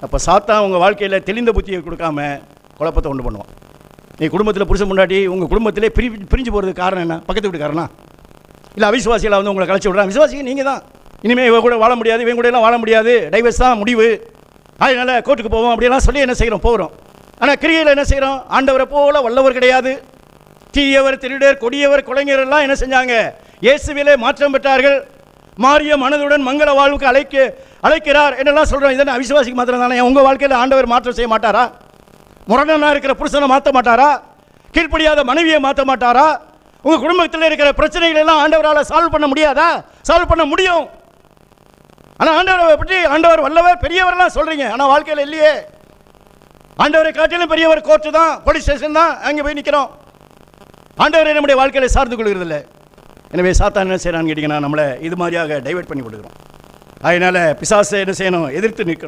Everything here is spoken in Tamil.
அப்போ சாத்தான் உங்கள் வாழ்க்கையில் தெளிந்த புத்தியை கொடுக்காம குழப்பத்தை உண்டு பண்ணுவான். நீ குடும்பத்தில் புருஷன் முன்னாடி உங்கள் குடும்பத்திலே பிரிஞ்சு போகிறதுக்கு காரணம் என்ன? பக்கத்து வீட்டுக்காரனா? இல்லை அவிசுவாசிகளை வந்து உங்களை கலைச்சி விட்றான். விசுவாசிங்க நீங்கள் தான். இனிமேல் இவன் கூட வாழ முடியாது, இவன் கூட எல்லாம் வாழ முடியாது, டைவர்ஸ் தான் முடிவு, அதனால் கோர்ட்டுக்கு போவோம் அப்படியெல்லாம் சொல்லி என்ன செய்கிறோம்? போகிறோம். ஆனால் கிரியையில் என்ன செய்கிறோம்? ஆண்டவரை போல வல்லவர் கிடையாது. தீயவர், திருடர், கொடியவர், கொலைஞர் எல்லாம் என்ன செஞ்சாங்க? இயேசுவிலே மாற்றம் பெற்றார்கள். மாறிய மனதுடன் மங்கள வாழ்வுக்கு அழைக்கிறார் என்னெல்லாம் சொல்கிறோம். இதெல்லாம் அவிசுவாசிக்கு மாத்திரம் தானே? உங்கள் வாழ்க்கையில் ஆண்டவர் மாற்றம் செய்ய மாட்டாரா? முரணனாக இருக்கிற புருஷனை மாற்ற மாட்டாரா? கீழ்ப்படியாத மனைவியை மாற்ற மாட்டாரா? உங்கள் குடும்பத்தில் இருக்கிற பிரச்சனைகள் எல்லாம் ஆண்டவரால் சால்வ் பண்ண முடியாதா? சால்வ் பண்ண முடியும். ஆனால் ஆண்டவரை பற்றி ஆண்டவர் வல்லவர் பெரியவரெல்லாம் சொல்கிறீங்க, ஆனால் வாழ்க்கையில் இல்லையே. ஆண்டவரை காட்டிலும் பெரியவர் கோர்ட்டு தான், போலீஸ் ஸ்டேஷன் தான், அங்கே போய் நிற்கிறோம். ஆண்டவரை நம்முடைய வாழ்க்கையில் சார்ந்து கொள்கிறதில்லை. எனவே சாத்தான் என்ன செய்யறான்னு கேட்டிங்கன்னா நம்மளை இது மாதிரியாக டைவர்ட் பண்ணி கொடுக்குறோம். அதனால் பிசாசை என்ன செய்யணும்? எதிர்த்து நிற்கணும்.